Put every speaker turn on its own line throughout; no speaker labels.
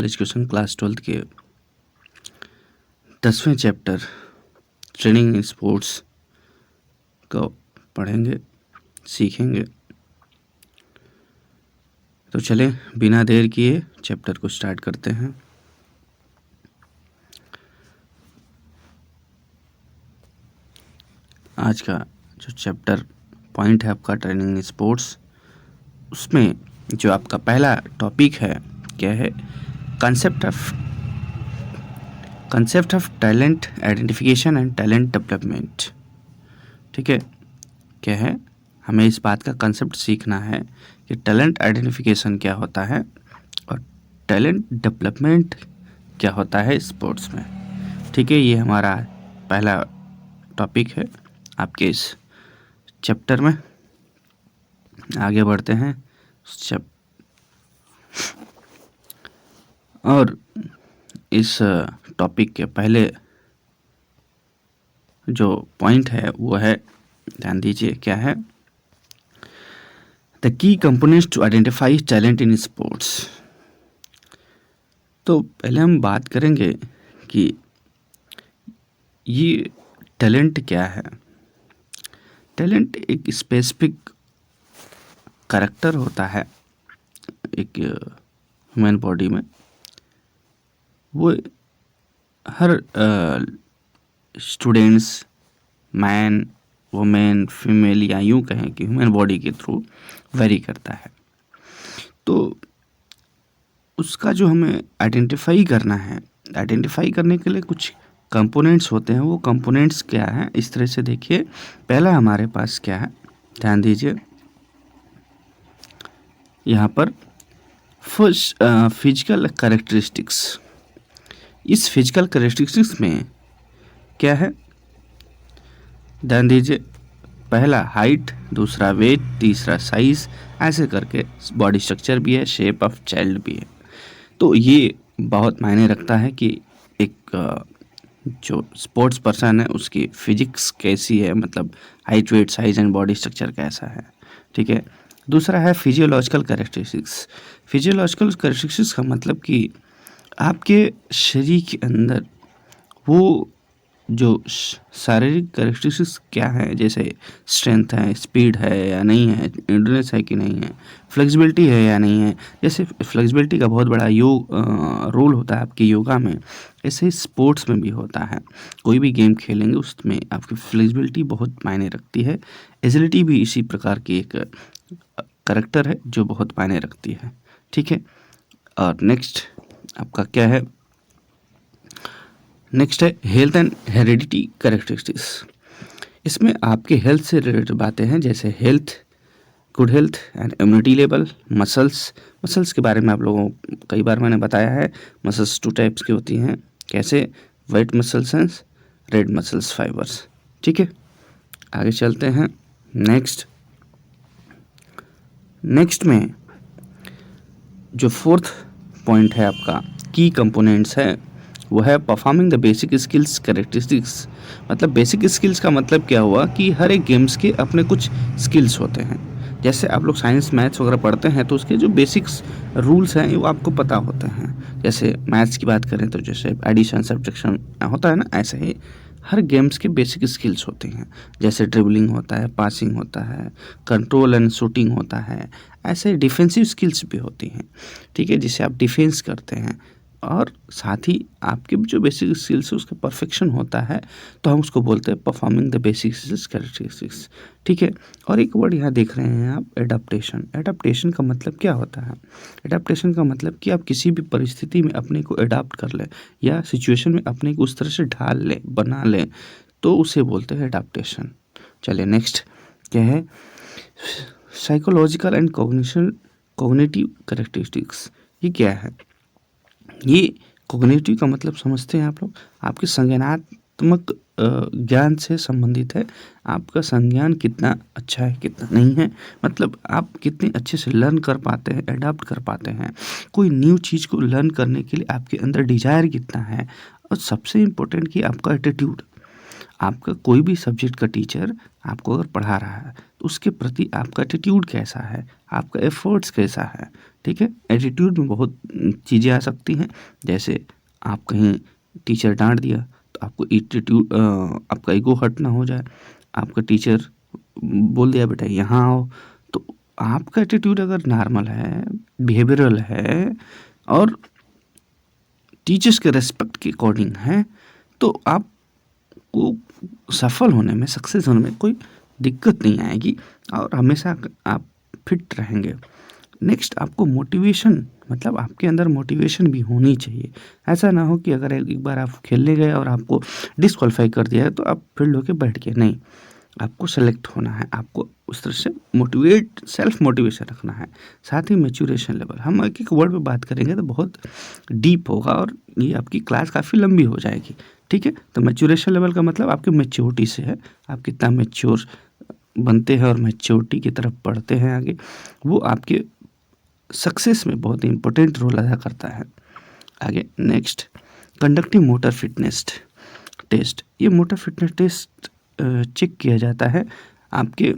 Education class 12th के 10वें chapter training in sports को पढ़ेंगे, सीखेंगे। तो चलें बिना देर किए चैप्टर को स्टार्ट करते हैं। आज का जो चैप्टर पॉइंट है आपका ट्रेनिंग इन स्पोर्ट्स, उसमें जो आपका पहला टॉपिक है क्या है, concept of talent identification and talent development. ठीक है, क्या है, हमें इस बात का कंसेप्ट सीखना है कि टैलेंट आइडेंटिफिकेशन क्या होता है और टैलेंट डेवलपमेंट क्या होता है स्पोर्ट्स में। ठीक है, ये हमारा पहला टॉपिक है आपके इस चैप्टर में। आगे बढ़ते हैं और इस टॉपिक के पहले जो पॉइंट है वो है, ध्यान दीजिए क्या है, the key components to identify talent in sports. तो पहले हम बात करेंगे कि ये टैलेंट क्या है। टैलेंट एक स्पेसिफिक करैक्टर होता है एक ह्यूमन बॉडी में। वो हर स्टूडेंट्स, मैन, वुमेन, फीमेल या यूँ कहें कि ह्यूमन बॉडी के थ्रू वेरी करता है। तो उसका जो हमें आइडेंटिफाई करना है, आइडेंटिफाई करने के लिए कुछ कंपोनेंट्स होते हैं। वो कंपोनेंट्स क्या हैं, इस तरह से देखिए। पहला हमारे पास क्या है, ध्यान दीजिए यहाँ पर फर्स्ट फिजिकल कैरेक्टरिस्टिक्स। इस फिजिकल कैरेक्टरिस्टिक्स में क्या है, ध्यान दीजिए, पहला हाइट, दूसरा वेट, तीसरा साइज, ऐसे करके बॉडी स्ट्रक्चर भी है, शेप ऑफ चाइल्ड भी है। तो ये बहुत मायने रखता है कि एक जो स्पोर्ट्स पर्सन है उसकी फिजिक्स कैसी है, मतलब height, weight, size and body structure कैसा है। ठीक है, दूसरा है फिजियोलॉजिकल कैरेक्टरिस्टिक्स। फिजियोलॉजिकल कैरेक्टरिस्टिक्स का मतलब कि आपके शरीर के अंदर वो जो शारीरिक कैरेक्टरिस्टिक्स क्या है, जैसे स्ट्रेंथ है, स्पीड है या नहीं है, एंड्योरेंस है कि नहीं है, फ्लेक्सिबिलिटी है या नहीं है। जैसे फ्लेक्सिबिलिटी का बहुत बड़ा रोल होता है आपकी योगा में, ऐसे ही स्पोर्ट्स में भी होता है। कोई भी गेम खेलेंगे उसमें आपकी फ्लेक्सिबिलिटी बहुत मायने रखती है। एजिलिटी भी इसी प्रकार की एक कैरेक्टर है जो बहुत मायने रखती है। ठीक है, और नेक्स्ट आपका क्या है, नेक्स्ट है हेल्थ एंड हेरिडिटी कैरेक्टरिस्टिक्स। इसमें आपके हेल्थ से रिलेटेड बातें हैं, जैसे health, good health and immunity level, muscles के बारे में आप लोगों को कई बार मैंने बताया है। मसल्स 2 टाइप्स की होती हैं, कैसे, white muscles and red muscles fibres. ठीक है, आगे चलते हैं। नेक्स्ट में जो 4th पॉइंट है आपका की कंपोनेंट्स है, वो है performing the basic skills characteristics. मतलब बेसिक स्किल्स का मतलब क्या हुआ कि हर एक गेम्स के अपने कुछ स्किल्स होते हैं। जैसे आप लोग साइंस, मैथ्स वगैरह पढ़ते हैं तो उसके जो बेसिक्स रूल्स हैं वो आपको पता होते हैं। जैसे मैथ्स की बात करें तो जैसे एडिशन, सब्ट्रैक्शन होता है ना, ऐसे ही हर गेम्स के बेसिक स्किल्स होते हैं। जैसे ड्रिबलिंग होता है, पासिंग होता है, कंट्रोल एंड शूटिंग होता है, ऐसे डिफेंसिव स्किल्स भी होती हैं। ठीक है, जिसे आप डिफेंस करते हैं और साथ ही आपके जो बेसिक स्किल्स है उसका परफेक्शन होता है, तो हम उसको बोलते हैं performing the basic skills characteristics. ठीक है, और एक वर्ड यहाँ देख रहे हैं आप, एडाप्टेशन। एडाप्टेशन का मतलब क्या होता है, एडाप्टेशन का मतलब कि आप किसी भी परिस्थिति में अपने को एडाप्ट कर लें या सिचुएशन में अपने को उस तरह से ढाल लें, बना लें, तो उसे बोलते हैं एडाप्टेशन। चलिए नेक्स्ट क्या है, साइकोलॉजिकल एंड कॉग्निटिव कैरेक्टरिस्टिक्स। ये क्या है, ये कॉग्निटिव का मतलब समझते हैं आप लोग, आपके संज्ञानात्मक ज्ञान से संबंधित है। आपका संज्ञान कितना अच्छा है, कितना नहीं है, मतलब आप कितने अच्छे से लर्न कर पाते हैं, अडॉप्ट कर पाते हैं, कोई न्यू चीज़ को लर्न करने के लिए आपके अंदर डिजायर कितना है। और सबसे इम्पोर्टेंट कि आपका एटीट्यूड, आपका कोई भी सब्जेक्ट का टीचर आपको अगर पढ़ा रहा है तो उसके प्रति आपका एटीट्यूड कैसा है, आपका एफर्ट्स कैसा है। ठीक है। एटीट्यूड में बहुत चीज़ें आ सकती हैं, जैसे आप कहीं टीचर डांट दिया तो आपको एटीट्यूड, आपका ईगो हर्ट ना हो जाए। आपका टीचर बोल दिया बेटा यहाँ आओ, तो आपका एटीट्यूड अगर नॉर्मल है, बिहेवियरल है और टीचर्स के रेस्पेक्ट के अकॉर्डिंग है, तो आपको सफल होने में, सक्सेस होने में कोई दिक्कत नहीं आएगी और हमेशा आप फिट रहेंगे। नेक्स्ट, आपको मोटिवेशन, मतलब आपके अंदर मोटिवेशन भी होनी चाहिए। ऐसा ना हो कि अगर एक बार आप खेलने गए और आपको डिस्क्वालीफाई कर दिया है तो आप फील्ड होके बैठ गए, नहीं, आपको सेलेक्ट होना है, आपको उस तरह से मोटिवेट, सेल्फ मोटिवेशन रखना है। साथ ही मैच्योरेशन लेवल, हम एक एक वर्ड पे बात करेंगे तो बहुत डीप होगा और ये आपकी क्लास काफ़ी लंबी हो जाएगी, ठीक है। तो मैच्योरेशन लेवल का मतलब आपकी मैच्योरिटी से है, आप कितना मैच्योर बनते हैं और मैच्योरिटी की तरफ बढ़ते हैं आगे, वो आपके सक्सेस में बहुत इंपॉर्टेंट रोल अदा करता है। आगे next, conducting motor fitness test. ये मोटर फिटनेस टेस्ट चेक किया जाता है आपके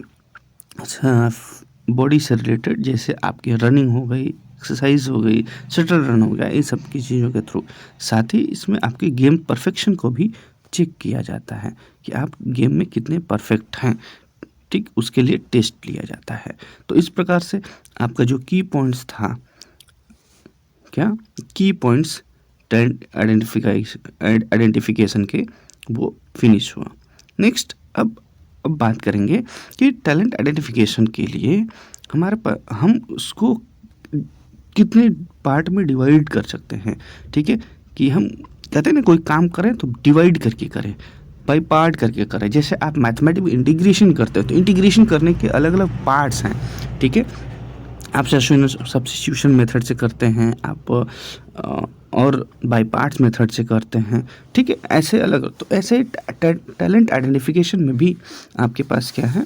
बॉडी से रिलेटेड, जैसे आपकी रनिंग हो गई, एक्सरसाइज हो गई, शटल रन हो गया, इन सब की चीज़ों के थ्रू। साथ ही इसमें आपके गेम परफेक्शन को भी चेक किया जाता है कि आप गेम में कितने परफेक्ट हैं, ठीक, उसके लिए टेस्ट लिया जाता है। तो इस प्रकार से आपका जो की पॉइंट्स था, क्या की पॉइंट्स टैलेंट आइडेंटिफिकेशन के, वो फिनिश हुआ। नेक्स्ट, अब बात करेंगे कि टैलेंट आइडेंटिफिकेशन के लिए हम उसको कितने पार्ट में डिवाइड कर सकते हैं, ठीक है। कि हम कहते हैं ना, कोई काम करें तो डिवाइड करके करें, बाई पार्ट करके करें। जैसे आप मैथमेटिक्स में इंटीग्रेशन करते हो तो इंटीग्रेशन करने के अलग अलग पार्ट्स हैं, ठीक है। आप सब्स्टिट्यूशन मेथड से करते हैं, आप और बाय पार्ट्स मेथड से करते हैं, ठीक है। ऐसे अलग, तो ऐसे टैलेंट आइडेंटिफिकेशन में भी आपके पास क्या है,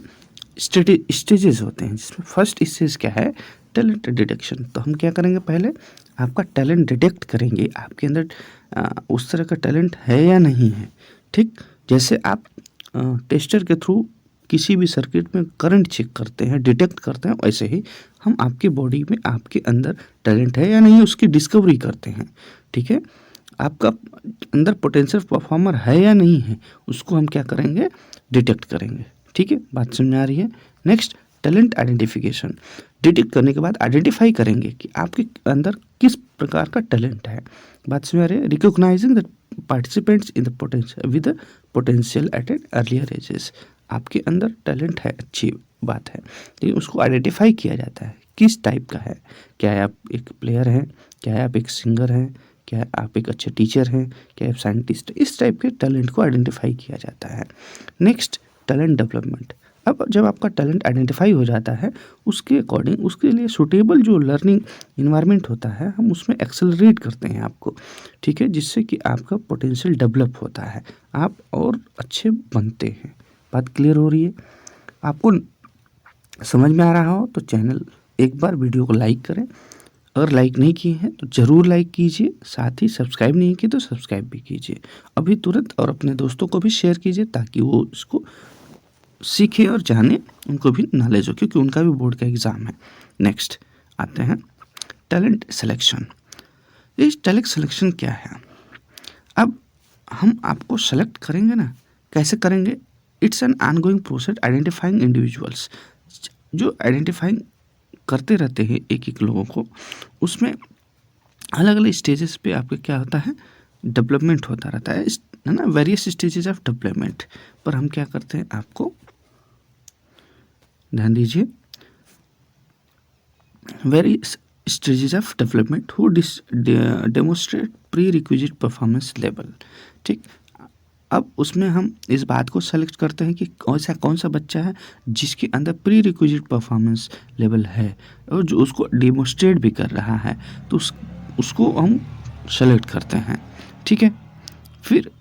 स्टेजेस होते हैं, जिसमें फर्स्ट स्टेज क्या है, टैलेंट डिटेक्शन। तो हम क्या करेंगे, पहले आपका टैलेंट डिटेक्ट करेंगे, आपके अंदर उस तरह का टैलेंट है या नहीं है, ठीक। जैसे आप टेस्टर के थ्रू किसी भी सर्किट में करंट चेक करते हैं, डिटेक्ट करते हैं, वैसे ही हम आपकी बॉडी में आपके अंदर टैलेंट है या नहीं उसकी डिस्कवरी करते हैं, ठीक है। आपका अंदर पोटेंशियल परफॉर्मर है या नहीं है, उसको हम क्या करेंगे, डिटेक्ट करेंगे, ठीक है। बात समझ में आ रही है। Next, talent identification. डिटेक्ट करने के बाद आइडेंटिफाई करेंगे कि आपके अंदर किस प्रकार का टैलेंट है। बात समझ में आ रही है। Recognising the participants in the potential with the potential at an earlier ages. आपके अंदर टैलेंट है, अच्छी बात है, लेकिन उसको आइडेंटिफाई किया जाता है किस टाइप का है। क्या आप एक प्लेयर हैं, क्या आप एक सिंगर हैं, क्या आप एक अच्छे टीचर हैं, क्या आप साइंटिस्ट, इस टाइप के टैलेंट को आइडेंटिफाई किया जाता है। Next, talent development. अब जब आपका टैलेंट आइडेंटिफाई हो जाता है, उसके अकॉर्डिंग उसके लिए सूटेबल जो लर्निंग इन्वायरमेंट होता है, हम उसमें एक्सेलरेट करते हैं आपको, ठीक है, जिससे कि आपका पोटेंशियल डेवलप होता है, आप और अच्छे बनते हैं। बात क्लियर हो रही है? आपको समझ में आ रहा हो तो चैनल एक बार वीडियो को लाइक करें, अगर लाइक नहीं किए हैं तो ज़रूर लाइक कीजिए, साथ ही सब्सक्राइब नहीं किए तो सब्सक्राइब भी कीजिए अभी तुरंत, और अपने दोस्तों को भी शेयर कीजिए ताकि वो इसको सीखे और जाने, उनको भी नॉलेज हो, क्योंकि उनका भी बोर्ड का एग्ज़ाम है। नेक्स्ट आते हैं टैलेंट सिलेक्शन। इस टैलेंट सिलेक्शन क्या है? अब हम आपको सेलेक्ट करेंगे ना, कैसे करेंगे? It's an ongoing process identifying individuals, जो आइडेंटिफाइंग करते रहते हैं एक एक लोगों को, उसमें अलग अलग स्टेजेस पे आपका क्या होता है, डेवलपमेंट होता रहता है ना, वेरियस स्टेजेस ऑफ डेवलपमेंट पर हम क्या करते हैं, आपको ध्यान दीजिए, various stages of development who demonstrate pre requisite performance level, ठीक। अब उसमें हम इस बात को सेलेक्ट करते हैं कि कौन सा बच्चा है जिसके अंदर प्री रिक्विजिट परफॉर्मेंस लेवल है और जो उसको डेमोस्ट्रेट भी कर रहा है, तो उसको हम सेलेक्ट करते हैं, ठीक है। फिर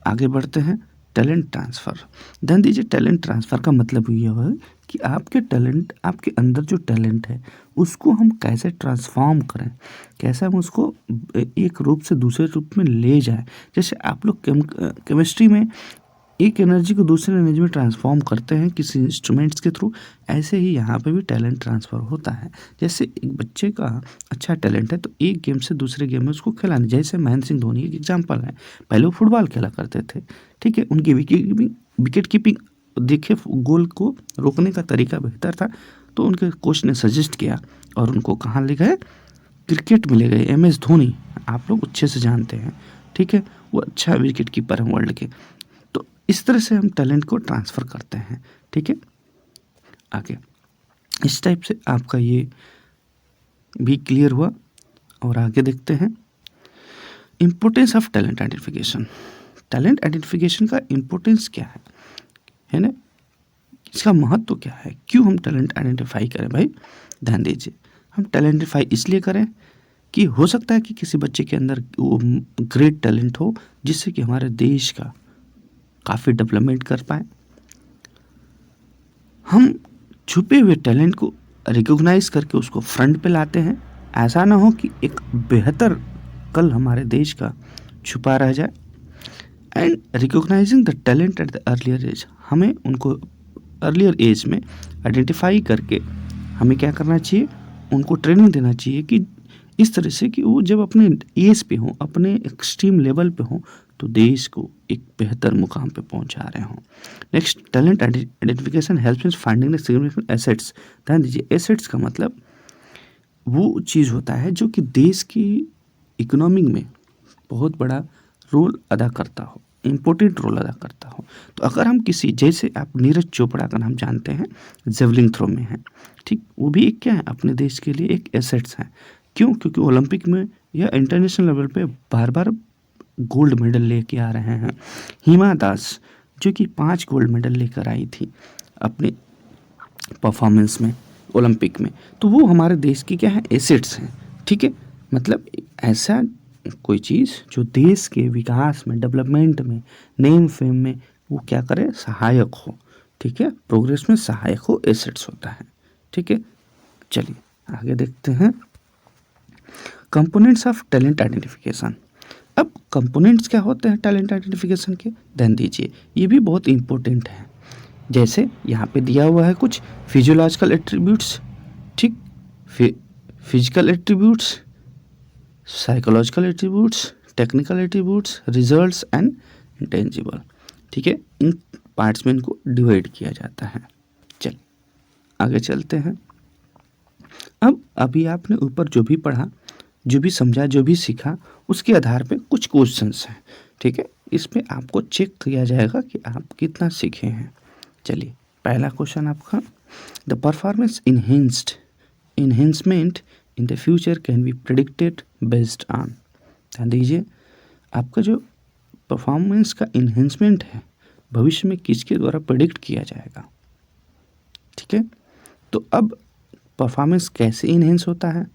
आगे बढ़ते हैं टैलेंट ट्रांसफ़र। ध्यान दीजिए, टैलेंट ट्रांसफ़र का मतलब ये है कि आपके टैलेंट, आपके अंदर जो टैलेंट है उसको हम कैसे ट्रांसफॉर्म करें, कैसे हम उसको एक रूप से दूसरे रूप में ले जाएं। जैसे आप लोग केमिस्ट्री में एक एनर्जी को दूसरे एनर्जी में ट्रांसफॉर्म करते हैं किसी इंस्ट्रूमेंट्स के थ्रू, ऐसे ही यहाँ पे भी टैलेंट ट्रांसफ़र होता है। जैसे एक बच्चे का अच्छा टैलेंट है तो एक गेम से दूसरे गेम में उसको खिलाने, जैसे महेंद्र सिंह धोनी एक एग्जाम्पल है। पहले वो फुटबॉल खेला करते थे, ठीक है, उनकी विकेट कीपिंग देखे, गोल को रोकने का तरीका बेहतर था, तो उनके कोच ने सजेस्ट किया और उनको कहाँ ले गए, क्रिकेट में ले गए। MS धोनी आप लोग अच्छे से जानते हैं, ठीक है, वो अच्छा विकेट कीपर है वर्ल्ड के। तो इस तरह से हम टैलेंट को ट्रांसफ़र करते हैं, ठीक है। आगे इस टाइप से आपका ये भी क्लियर हुआ, और आगे देखते हैं importance of talent identification. Talent identification का इम्पोर्टेंस क्या है ना, इसका महत्व क्या है, क्यों हम टैलेंट आइडेंटिफाई करें भाई? ध्यान दीजिए, हम टैलेंटिफाई इसलिए करें कि हो सकता है कि किसी बच्चे के अंदर वो ग्रेट टैलेंट हो जिससे कि हमारे देश का काफ़ी डेवलपमेंट कर पाए। हम छुपे हुए टैलेंट को रिकॉग्नाइज करके उसको फ्रंट पे लाते हैं। ऐसा ना हो कि एक बेहतर कल हमारे देश का छुपा रह जाए। And recognising the talent at the earlier age, हमें उनको अर्लियर एज में आइडेंटिफाई करके हमें क्या करना चाहिए, उनको ट्रेनिंग देना चाहिए कि इस तरह से कि वो जब अपने एज पे हों, अपने एक्सट्रीम लेवल पे हों, तो देश को एक बेहतर मुकाम पे पहुंचा रहे हों। Next, talent identification helps in finding the significant assets. ध्यान दीजिए, एसेट्स का मतलब वो चीज़ होता है जो कि देश की इकोनॉमी में बहुत बड़ा रोल अदा करता हो, इम्पोर्टेंट रोल अदा करता हो। तो अगर हम किसी, जैसे आप नीरज चोपड़ा का नाम जानते हैं, जेवलिन थ्रो में है, ठीक, वो भी एक क्या है, अपने देश के लिए एक एसेट्स हैं। क्यों? क्योंकि ओलंपिक में या इंटरनेशनल लेवल पे बार बार गोल्ड मेडल लेके आ रहे हैं। हिमा दास जो कि 5 गोल्ड मेडल लेकर आई थी अपने परफॉर्मेंस में ओलंपिक में, तो वो हमारे देश की क्या है, एसेट्स हैं, ठीक है। मतलब ऐसा कोई चीज़ जो देश के विकास में, डेवलपमेंट में, नेम फेम में वो क्या करे, सहायक हो, ठीक है, प्रोग्रेस में सहायक हो, एसेट्स होता है, ठीक है। चलिए आगे देखते हैं कंपोनेंट्स ऑफ टैलेंट आइडेंटिफिकेशन। अब कंपोनेंट्स क्या होते हैं टैलेंट आइडेंटिफिकेशन के, ध्यान दीजिए, ये भी बहुत इंपॉर्टेंट है। जैसे यहाँ पे दिया हुआ है कुछ फिजियोलॉजिकल एट्रीब्यूट्स, ठीक, physical attributes, psychological attributes, technical attributes, results and intangible, ठीक है। इन पार्ट्स में इनको डिवाइड किया जाता है। चल आगे चलते हैं। अब अभी आपने ऊपर जो भी पढ़ा, जो भी समझा, जो भी सीखा, उसके आधार पे कुछ क्वेश्चंस हैं, ठीक है। इसमें आपको चेक किया जाएगा कि आप कितना सीखे हैं। चलिए पहला क्वेश्चन आपका, the performance enhancement in the future can be predicted based on. ध्यान दीजिए, आपका जो परफॉर्मेंस का इन्हेंसमेंट है भविष्य में किसके द्वारा प्रेडिक्ट किया जाएगा, ठीक है। तो अब परफॉर्मेंस कैसे इन्हेंस होता है,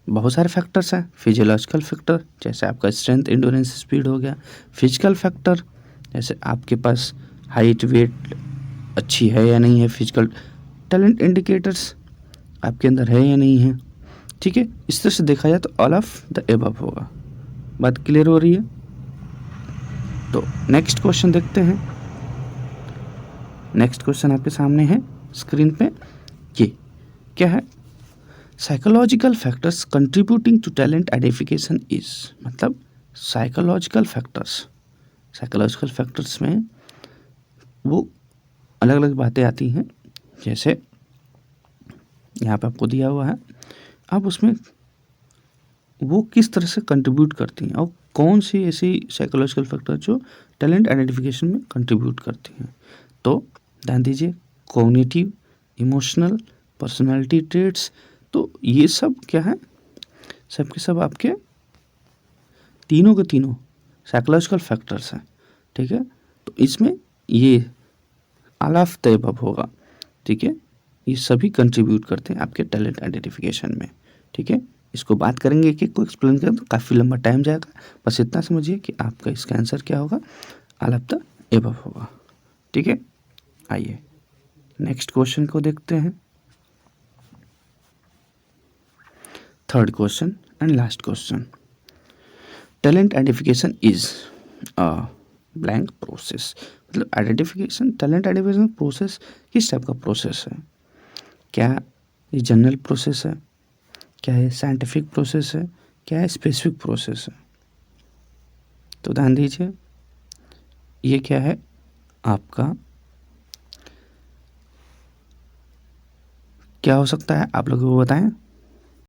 बहुत सारे फैक्टर्स हैं। फिजियोलॉजिकल फैक्टर जैसे आपका स्ट्रेंथ, एंड्योरेंस, स्पीड हो गया। फिजिकल फैक्टर जैसे आपके पास हाइट, वेट अच्छी है या नहीं है, फिजिकल टैलेंट इंडिकेटर्स आपके अंदर है या नहीं है, ठीक है। इस तरह से देखा जाए तो ऑल ऑफ द एबव होगा। बात क्लियर हो रही है? तो नेक्स्ट क्वेश्चन देखते हैं। नेक्स्ट क्वेश्चन आपके सामने है स्क्रीन पे, ये क्या है, psychological factors contributing to talent identification is. मतलब साइकोलॉजिकल फैक्टर्स में वो अलग अलग बातें आती हैं, जैसे यहाँ पे आपको दिया हुआ है, अब उसमें वो किस तरह से कंट्रीब्यूट करती हैं और कौन सी ऐसी साइकोलॉजिकल फैक्टर जो टैलेंट आइडेंटिफिकेशन में कंट्रीब्यूट करती हैं। तो ध्यान दीजिए, कॉग्निटिव, इमोशनल, पर्सनालिटी ट्रेट्स, तो ये सब क्या है, सब के सब आपके तीनों के तीनों साइकोलॉजिकल फैक्टर्स हैं, ठीक है। तो इसमें ये ऑल ऑफ द अबव होगा, ठीक है। ये सभी कंट्रीब्यूट करते हैं आपके टैलेंट आइडेंटिफिकेशन में, ठीक है। इसको बात करेंगे कि कोई एक्सप्लेन करें तो काफ़ी लंबा टाइम जाएगा, बस इतना समझिए कि आपका इसका आंसर क्या होगा, ऑल ऑफ द अबव होगा, ठीक है। आइए नेक्स्ट क्वेश्चन को देखते हैं। Third question and last question, talent identification is blank process. मतलब आइडेंटिफिकेशन, टैलेंट आइडेंटिफिकेशन प्रोसेस किस टाइप का प्रोसेस है? क्या ये जनरल प्रोसेस है, क्या ये साइंटिफिक प्रोसेस है, क्या है स्पेसिफिक प्रोसेस है? तो ध्यान दीजिए, ये क्या है आपका, क्या हो सकता है आप लोग वो बताएं।